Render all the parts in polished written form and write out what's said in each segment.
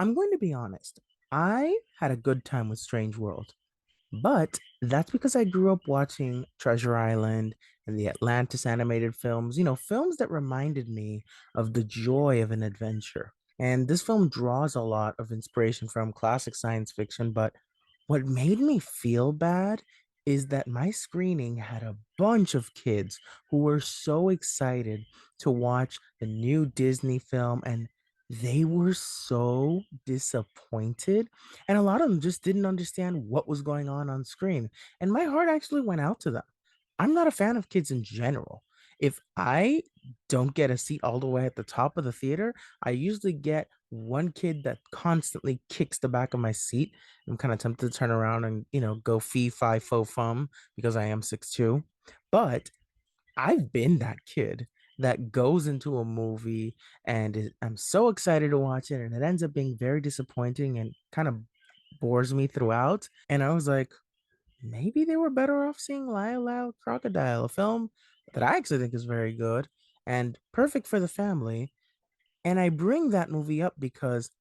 I'm going to be honest. I had a good time with Strange World, but that's because I grew up watching Treasure Island and the Atlantis animated films, films that reminded me of the joy of an adventure. And this film draws a lot of inspiration from classic science fiction, but what made me feel bad is that my screening had a bunch of kids who were so excited to watch the new Disney film, and they were so disappointed. And a lot of them just didn't understand what was going on screen. And my heart actually went out to them. I'm not a fan of kids in general. If I don't get a seat all the way at the top of the theater, I usually get one kid that constantly kicks the back of my seat. I'm kind of tempted to turn around and, go fee, fi, fo, fum because I am 6'2". But I've been that kid that goes into a movie and I'm so excited to watch it, and it ends up being very disappointing and kind of bores me throughout. And I was like, maybe they were better off seeing Lyle Lyle Crocodile, a film that I actually think is very good and perfect for the family. And I bring that movie up because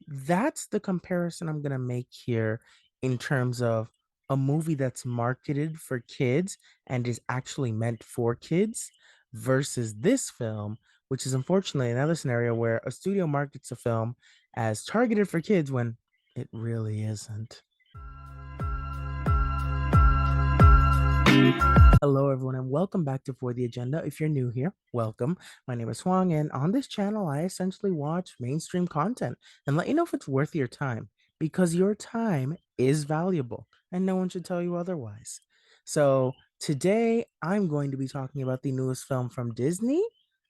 that's the comparison I'm going to make here in terms of a movie that's marketed for kids and is actually meant for kids versus this film, which is unfortunately another scenario where a studio markets a film as targeted for kids when it really isn't. Hello, everyone, and welcome back to For the Agenda. If you're new here, welcome. My name is Huang, and on this channel, I essentially watch mainstream content and let you know if it's worth your time because your time is valuable and no one should tell you otherwise. So, today I'm going to be talking about the newest film from Disney,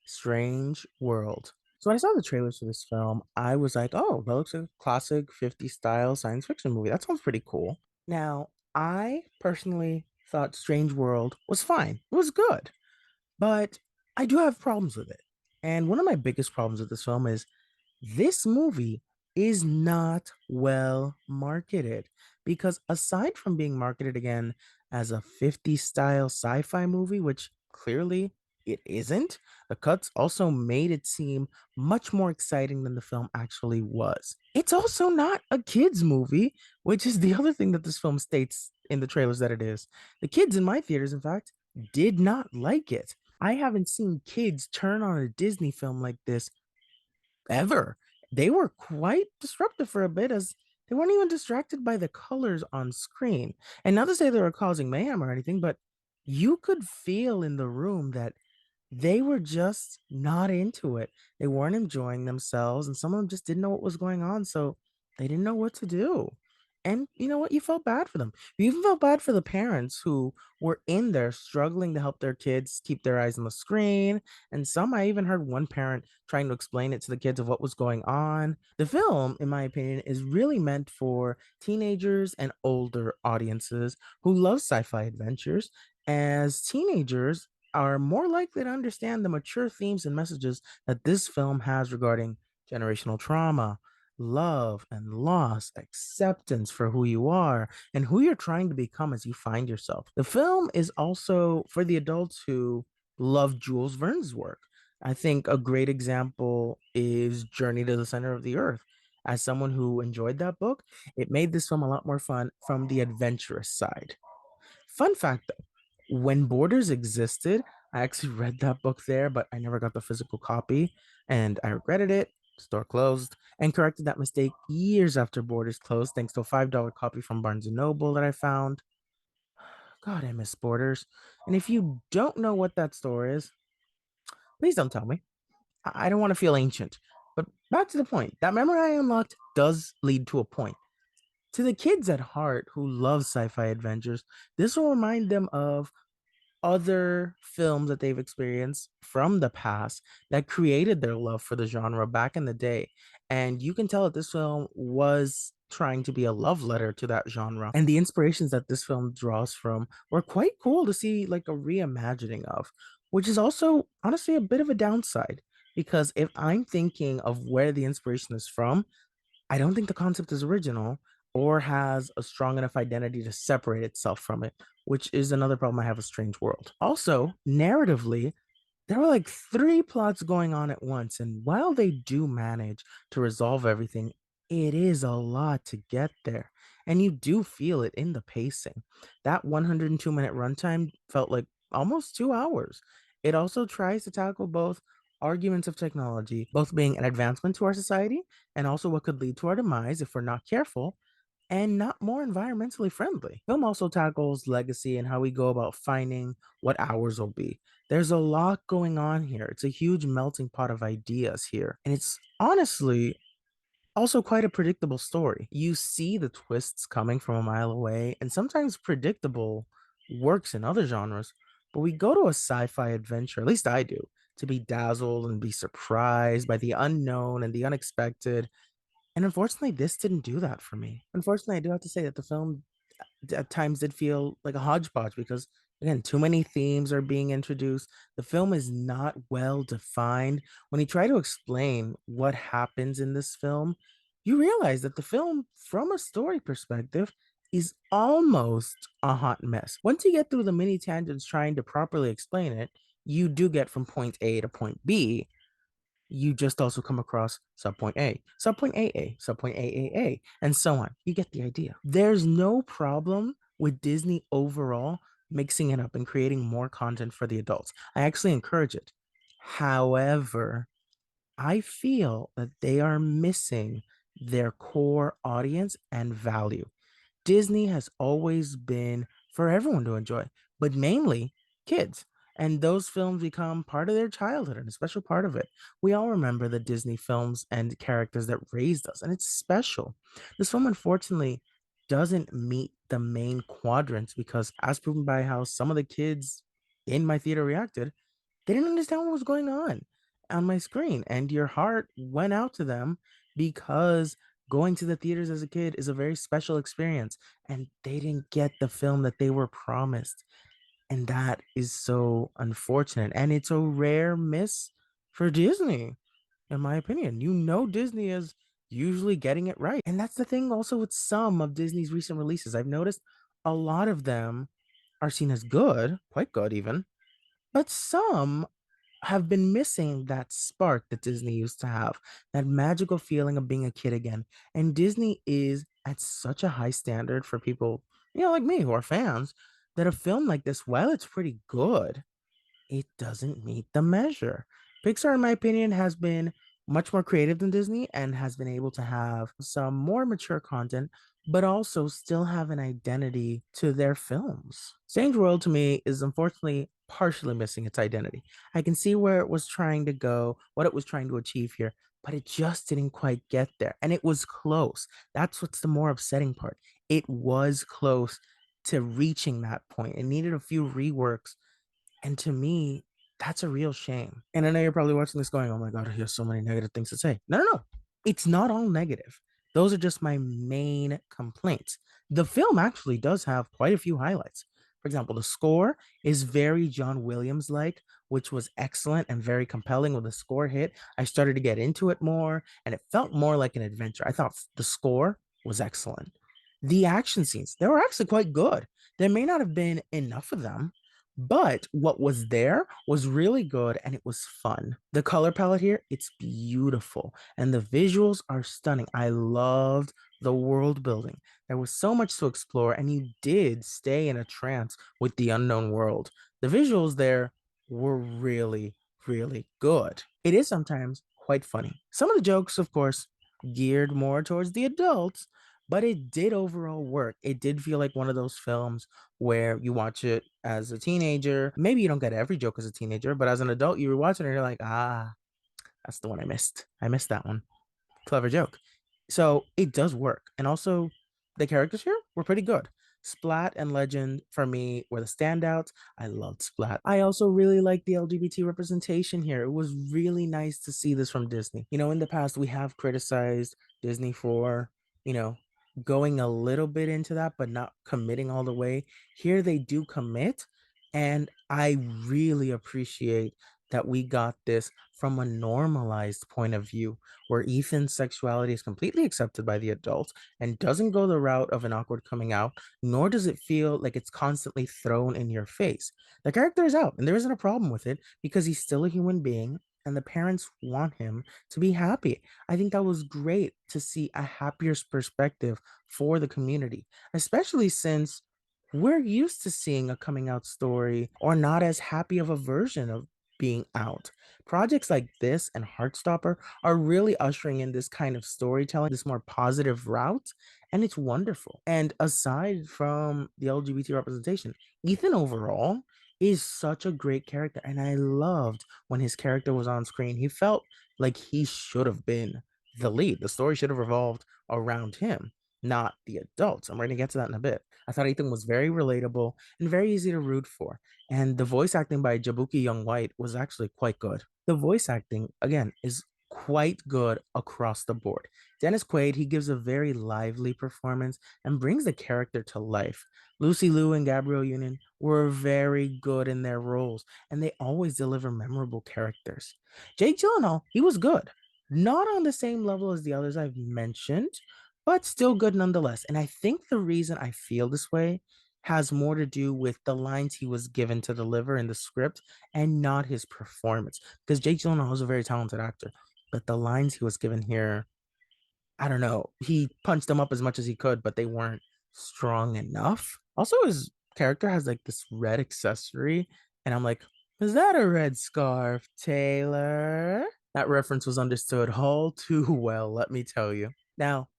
Strange World. So, when I saw the trailers for this film, I was like, oh, that looks like a classic 50 style science fiction movie. That sounds pretty cool. Now, I personally thought Strange World was fine. It was good, but I do have problems with it. And one of my biggest problems with this film is this movie is not well marketed because aside from being marketed again as a 50 style sci-fi movie, which clearly it isn't, the cuts also made it seem much more exciting than the film actually was. It's also not a kids movie, which is the other thing that this film states in the trailers that it is. The kids in my theaters, in fact, did not like it. I haven't seen kids turn on a Disney film like this ever. They were quite disruptive for a bit as they weren't even distracted by the colors on screen. And not to say they were causing mayhem or anything, but you could feel in the room that they were just not into it. They weren't enjoying themselves, and some of them just didn't know what was going on, so they didn't know what to do. And you know what? You felt bad for them. You even felt bad for the parents who were in there struggling to help their kids keep their eyes on the screen. And some, I even heard one parent trying to explain it to the kids of what was going on. The film, in my opinion, is really meant for teenagers and older audiences who love sci fi adventures. As teenagers, are more likely to understand the mature themes and messages that this film has regarding generational trauma, love and loss, acceptance for who you are, and who you're trying to become as you find yourself. The film is also for the adults who love Jules Verne's work. I think a great example is Journey to the Center of the Earth. As someone who enjoyed that book, it made this film a lot more fun from the adventurous side. Fun fact though, when Borders existed, I actually read that book there, but I never got the physical copy and I regretted it. Store closed and corrected that mistake years after Borders closed, thanks to a $5 copy from Barnes and Noble that I found. God, I miss Borders. And if you don't know what that store is, please don't tell me. I don't want to feel ancient. But back to the point, that memory I unlocked does lead to a point. To the kids at heart who love sci fi adventures, this will remind them of other films that they've experienced from the past that created their love for the genre back in the day. And you can tell that this film was trying to be a love letter to that genre. And the inspirations that this film draws from were quite cool to see, like a reimagining of, which is also honestly a bit of a downside. Because if I'm thinking of where the inspiration is from, I don't think the concept is original or has a strong enough identity to separate itself from it, which is another problem I have with Strange World. Also, narratively, there were like three plots going on at once, and while they do manage to resolve everything, It is a lot to get there, and you do feel it in the pacing. That 102-minute runtime felt like almost 2 hours. It also tries to tackle both arguments of technology, both being an advancement to our society and also what could lead to our demise if we're not careful and not more environmentally friendly. Film also tackles legacy and how we go about finding what ours will be. There's a lot going on here. It's a huge melting pot of ideas here, and it's honestly also quite a predictable story. You see the twists coming from a mile away, and sometimes predictable works in other genres. But we go to a sci fi adventure, at least I do, to be dazzled and be surprised by the unknown and the unexpected. And unfortunately, this didn't do that for me. Unfortunately, I do have to say that the film at times did feel like a hodgepodge because again too many themes are being introduced. The film is not well defined. When you try to explain what happens in this film, you realize that the film from a story perspective is almost a hot mess. Once you get through the mini tangents trying to properly explain it, you do get from point A to point B. You just also come across subpoint A, subpoint AA, subpoint AAA, and so on. You get the idea. There's no problem with Disney overall mixing it up and creating more content for the adults. I actually encourage it. However, I feel that they are missing their core audience and value. Disney has always been for everyone to enjoy, but mainly kids. And those films become part of their childhood and a special part of it. We all remember the Disney films and characters that raised us, and it's special. This film, unfortunately, doesn't meet the main quadrants because, as proven by how some of the kids in my theater reacted, they didn't understand what was going on my screen. And your heart went out to them because going to the theaters as a kid is a very special experience. And they didn't get the film that they were promised. And that is so unfortunate. And it's a rare miss for Disney, in my opinion. You know, Disney is usually getting it right. And that's the thing also with some of Disney's recent releases. I've noticed a lot of them are seen as good, quite good even, but some have been missing that spark that Disney used to have, that magical feeling of being a kid again. And Disney is at such a high standard for people, like me who are fans, that a film like this, while it's pretty good, it doesn't meet the measure. Pixar, in my opinion, has been much more creative than Disney and has been able to have some more mature content, but also still have an identity to their films. Strange World to me is unfortunately partially missing its identity. I can see where it was trying to go, what it was trying to achieve here, but it just didn't quite get there. And it was close. That's what's the more upsetting part. It was close to reaching that point. It needed a few reworks, and to me, that's a real shame. And I know you're probably watching this going, oh my God, he has so many negative things to say. No, no, no. It's not all negative. Those are just my main complaints. The film actually does have quite a few highlights. For example, the score is very John Williams like, which was excellent and very compelling. When the score hit, I started to get into it more and it felt more like an adventure. I thought the score was excellent. The action scenes, they were actually quite good. There may not have been enough of them, but what was there was really good and it was fun. The color palette here, it's beautiful and the visuals are stunning. I loved the world building. There was so much to explore and you did stay in a trance with the unknown world. The visuals there were really, really good. It is sometimes quite funny. Some of the jokes, of course, geared more towards the adults, but it did overall work. It did feel like one of those films where you watch it as a teenager. Maybe you don't get every joke as a teenager, but as an adult, you were watching it and you're like, ah, that's the one I missed. I missed that one. Clever joke. So it does work. And also, the characters here were pretty good. Splat and Legend for me were the standouts. I loved Splat. I also really like the LGBT representation here. It was really nice to see this from Disney. In the past, we have criticized Disney for, you know, going a little bit into that, but not committing all the way. Here they do commit. And I really appreciate that we got this from a normalized point of view where Ethan's sexuality is completely accepted by the adults and doesn't go the route of an awkward coming out, nor does it feel like it's constantly thrown in your face. The character is out, and there isn't a problem with it because he's still a human being and the parents want him to be happy. I think that was great to see a happier perspective for the community, especially since we're used to seeing a coming out story or not as happy of a version of being out. Projects like this and Heartstopper are really ushering in this kind of storytelling, this more positive route, and it's wonderful. And aside from the LGBT representation, Ethan overall is such a great character, and I loved when his character was on screen. He felt like he should have been the lead. The story should have revolved around him, not the adults. I'm going to get to that in a bit. I thought Ethan was very relatable and very easy to root for. And the voice acting by Jabuki Young White was actually quite good. The voice acting, again, is quite good across the board. Dennis Quaid, he gives a very lively performance and brings the character to life. Lucy Liu and Gabrielle Union were very good in their roles, and they always deliver memorable characters. Jake Gyllenhaal, he was good. Not on the same level as the others I've mentioned, but still good nonetheless. And I think the reason I feel this way has more to do with the lines he was given to deliver in the script and not his performance. Because Jake Gyllenhaal is a very talented actor, but the lines he was given here, I don't know. He punched them up as much as he could, but they weren't strong enough. Also, his character has like this red accessory, and I'm like, is that a red scarf, Taylor? That reference was understood all too well, let me tell you. Now,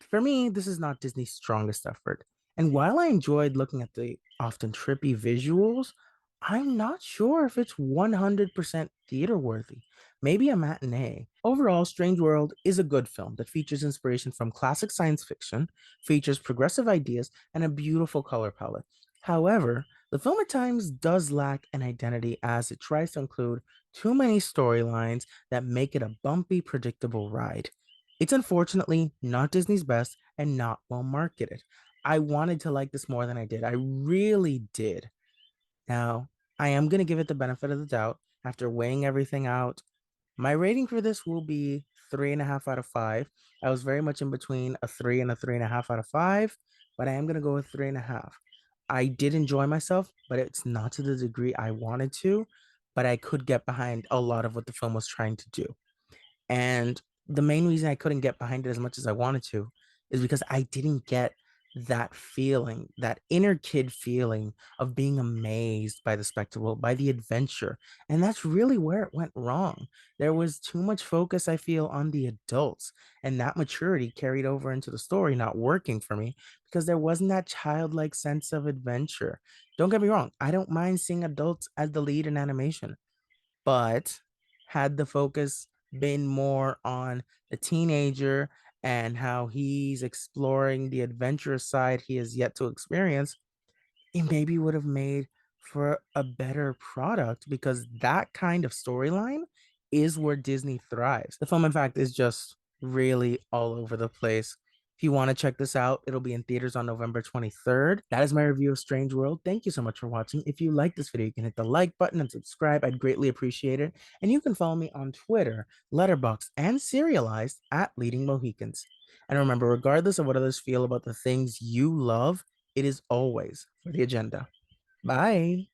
for me, this is not Disney's strongest effort. And while I enjoyed looking at the often trippy visuals, I'm not sure if it's 100% theater worthy. Maybe a matinee. Overall, Strange World is a good film that features inspiration from classic science fiction, features progressive ideas, and a beautiful color palette. However, the film at times does lack an identity as it tries to include too many storylines that make it a bumpy, predictable ride. It's unfortunately not Disney's best and not well marketed. I wanted to like this more than I did. I really did. Now, I am going to give it the benefit of the doubt after weighing everything out. My rating for this will be 3.5 out of 5. I was very much in between a 3 and a 3.5 out of 5, but I am going to go with 3.5. I did enjoy myself, but it's not to the degree I wanted to, but I could get behind a lot of what the film was trying to do. And the main reason I couldn't get behind it as much as I wanted to is because I didn't get that feeling, that inner kid feeling of being amazed by the spectacle, by the adventure. And that's really where it went wrong. There was too much focus, I feel, on the adults, and that maturity carried over into the story, not working for me because there wasn't that childlike sense of adventure. Don't get me wrong, I don't mind seeing adults as the lead in animation, but had the focus been more on the teenager and how he's exploring the adventurous side he has yet to experience, it maybe would have made for a better product because that kind of storyline is where Disney thrives. The film, in fact, is just really all over the place. If you want to check this out, it'll be in theaters on November 23rd. That is my review of Strange World. Thank you so much for watching. If you like this video, you can hit the like button and subscribe. I'd greatly appreciate it. And you can follow me on Twitter, Letterboxd, and Serialized at Leading Mohicans. And remember, regardless of what others feel about the things you love, it is always for the agenda. Bye.